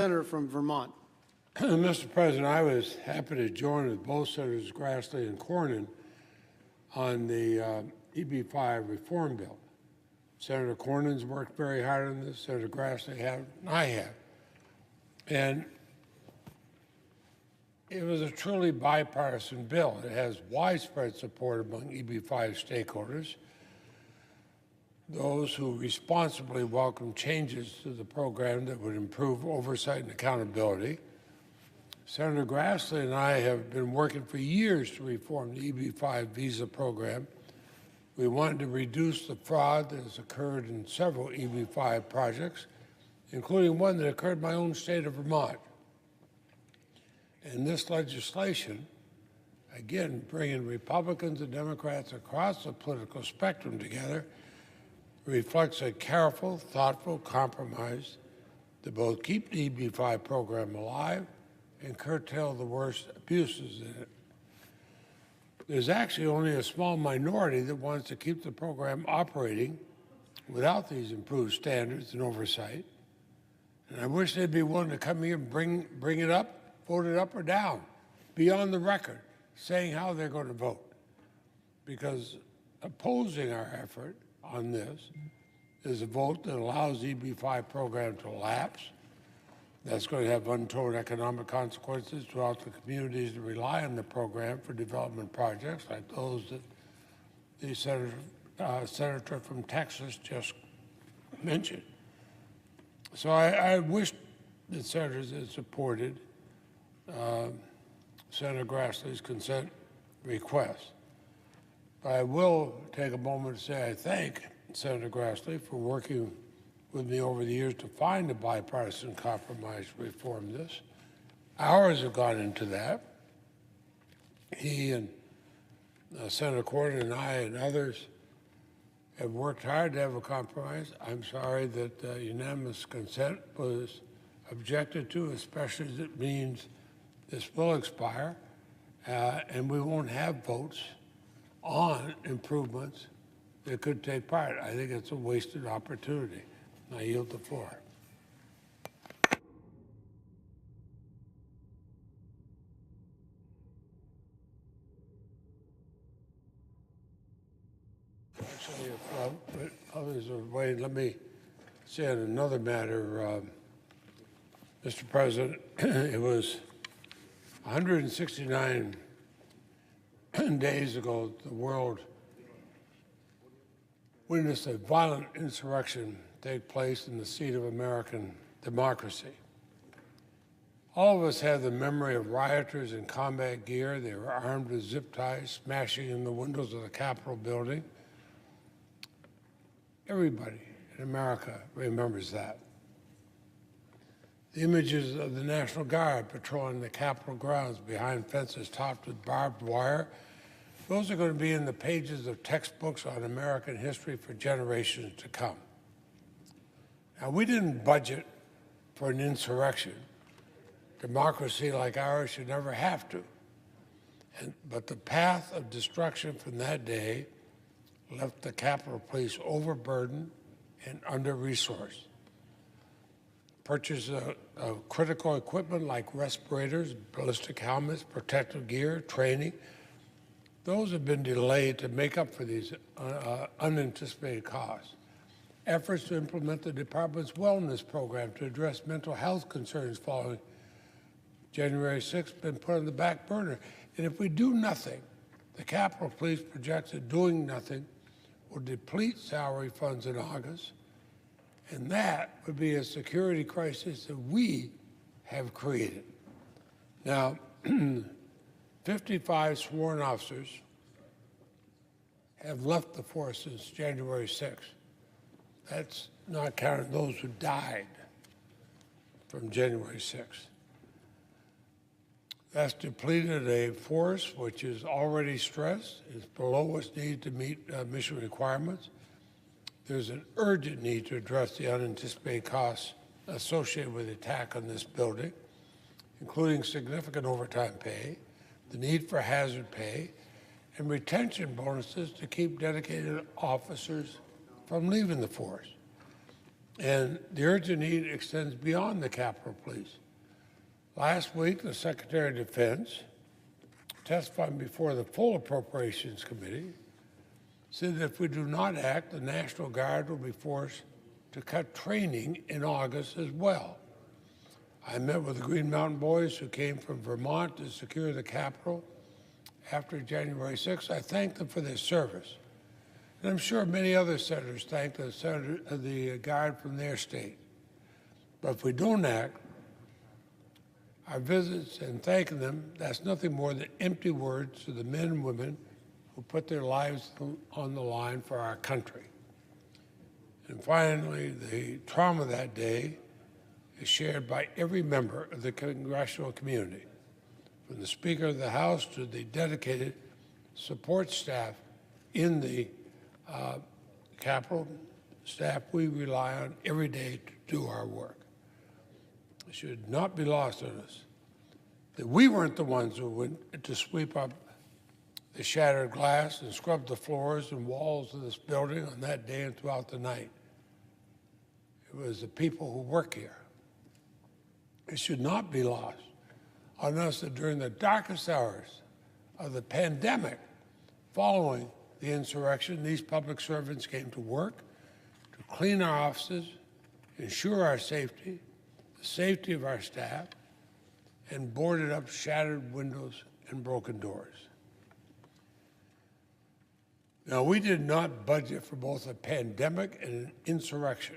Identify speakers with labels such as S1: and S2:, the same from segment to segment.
S1: Senator from Vermont.
S2: Mr. President, I was happy to join with both Senators Grassley and Cornyn on the EB-5 reform bill. Senator Cornyn's worked very hard on this, Senator Grassley have, and I have. And it was a truly bipartisan bill. It has widespread support among EB-5 stakeholders, those who responsibly welcome changes to the program that would improve oversight and accountability. Senator Grassley and I have been working for years to reform the EB-5 visa program. We wanted to reduce the fraud that has occurred in several EB-5 projects, including one that occurred in my own state of Vermont. And this legislation, again, bringing Republicans and Democrats across the political spectrum together, reflects a careful, thoughtful compromise to both keep the EB-5 program alive and curtail the worst abuses in it. There's actually only a small minority that wants to keep the program operating without these improved standards and oversight. And I wish they'd be willing to come here and bring it up, vote it up or down, be on the record, saying how they're going to vote. Because opposing our effort on this is a vote that allows the EB-5 program to lapse. That's going to have untold economic consequences throughout the communities that rely on the program for development projects like those that the senator from Texas just mentioned. So I wish that senators had supported Senator Grassley's consent request. But I will take a moment to say I thank Senator Grassley for working with me over the years to find a bipartisan compromise to reform this. Hours have gone into that. He and Senator Cornyn and I and others have worked hard to have a compromise. I'm sorry that unanimous consent was objected to, especially as it means this will expire, and we won't have votes on improvements that could take part. I think it's a wasted opportunity. I yield the floor. Actually, if others are waiting, let me say on another matter, Mr. President, it was 169 days ago the world witnessed a violent insurrection take place in the seat of American democracy. All of us have the memory of rioters in combat gear. They were armed with zip ties, smashing in the windows of the Capitol building. Everybody in America remembers that. The images of the National Guard patrolling the Capitol grounds behind fences topped with barbed wire, those are going to be in the pages of textbooks on American history for generations to come. Now, we didn't budget for an insurrection. Democracy like ours should never have to. But the path of destruction from that day left the Capitol Police overburdened and under-resourced. Purchase of critical equipment like respirators, ballistic helmets, protective gear, training, those have been delayed to make up for these unanticipated costs. Efforts to implement the department's wellness program to address mental health concerns following January 6th have been put on the back burner. And if we do nothing, the Capitol Police projects that doing nothing will deplete salary funds in August, and that would be a security crisis that we have created. Now, 55 sworn officers have left the force since January 6th. That's not counting those who died from January 6th. That's depleted a force which is already stressed, is below what's needed to meet mission requirements. There's an urgent need to address the unanticipated costs associated with the attack on this building, including significant overtime pay, the need for hazard pay, and retention bonuses to keep dedicated officers from leaving the force. And the urgent need extends beyond the Capitol Police. Last week, the Secretary of Defense, testifying before the full Appropriations Committee, said that if we do not act, the National Guard will be forced to cut training in August as well. I met with the Green Mountain Boys who came from Vermont to secure the Capitol after January 6th. I thank them for their service. And I'm sure many other senators thank the Guard from their state. But if we don't act, our visits and thanking them, that's nothing more than empty words to the men and women who put their lives on the line for our country. And finally, the trauma that day is shared by every member of the congressional community, from the Speaker of the House to the dedicated support staff in the Capitol, staff we rely on every day to do our work. It should not be lost on us that we weren't the ones who went to sweep up the shattered glass and scrub the floors and walls of this building on that day and throughout the night. It was the people who work here. It should not be lost on us that during the darkest hours of the pandemic following the insurrection, these public servants came to work to clean our offices, ensure our safety, the safety of our staff, and boarded up shattered windows and broken doors. Now, we did not budget for both a pandemic and an insurrection.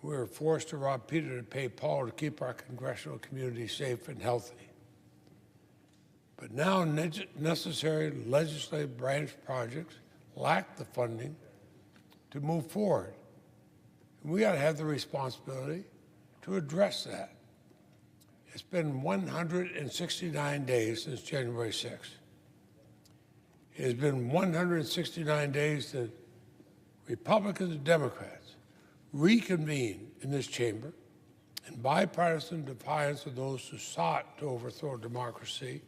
S2: We were forced to rob Peter to pay Paul to keep our congressional community safe and healthy. But now necessary legislative branch projects lack the funding to move forward. And we ought to have the responsibility to address that. It's been 169 days since January 6th. It has been 169 days that Republicans and Democrats reconvened in this chamber in bipartisan defiance of those who sought to overthrow democracy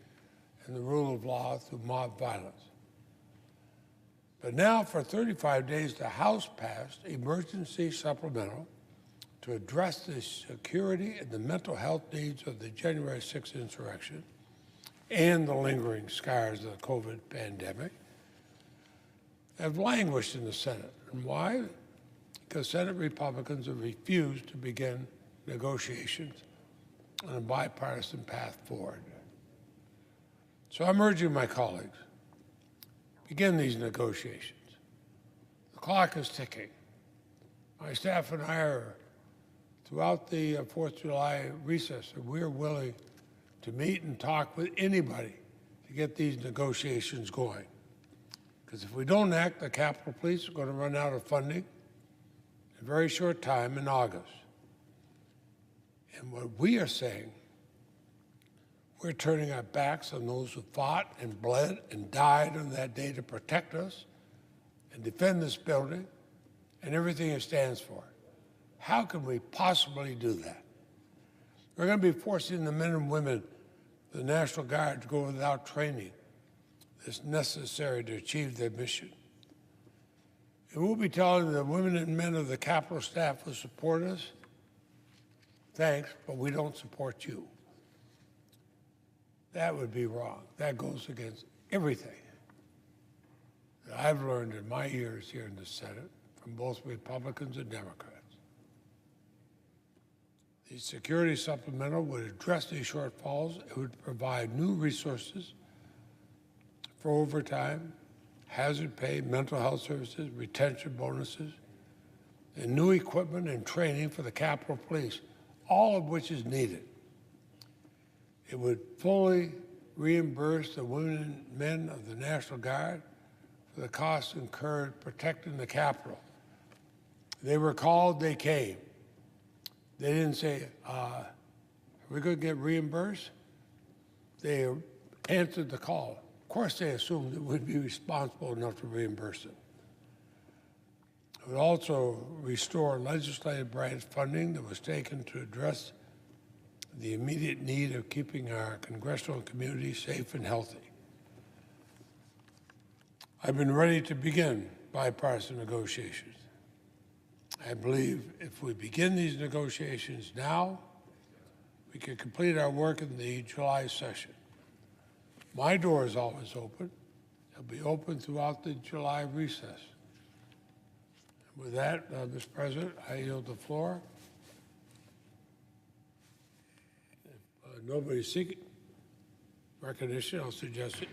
S2: and the rule of law through mob violence. But now, for 35 days, the House passed emergency supplemental to address the security and the mental health needs of the January 6th insurrection and the lingering scars of the COVID pandemic, have languished in the Senate. And why? Because Senate Republicans have refused to begin negotiations on a bipartisan path forward. So I'm urging my colleagues, begin these negotiations. The clock is ticking. My staff and I are, throughout the 4th of July recess, and we are willing to meet and talk with anybody to get these negotiations going. Because if we don't act, the Capitol Police are going to run out of funding in a very short time in August. And what we are saying, we're turning our backs on those who fought and bled and died on that day to protect us and defend this building and everything it stands for. How can we possibly do that? We're going to be forcing the men and women of the National Guard to go without training that's necessary to achieve their mission. And we'll be telling the women and men of the Capitol staff who support us, thanks, but we don't support you. That would be wrong. That goes against everything that I've learned in my years here in the Senate from both Republicans and Democrats. The security supplemental would address these shortfalls. It would provide new resources for overtime, hazard pay, mental health services, retention bonuses, and new equipment and training for the Capitol Police, all of which is needed. It would fully reimburse the women and men of the National Guard for the costs incurred protecting the Capitol. They were called, they came. They didn't say, are we going to get reimbursed? They answered the call. Of course, they assumed that we'd be responsible enough to reimburse them. It would also restore legislative branch funding that was taken to address the immediate need of keeping our congressional community safe and healthy. I've been ready to begin bipartisan negotiations. I believe if we begin these negotiations now, we can complete our work in the July session. My door is always open. It'll be open throughout the July recess. With that, Mr. President, I yield the floor. If nobody's seeking recognition, I'll suggest it.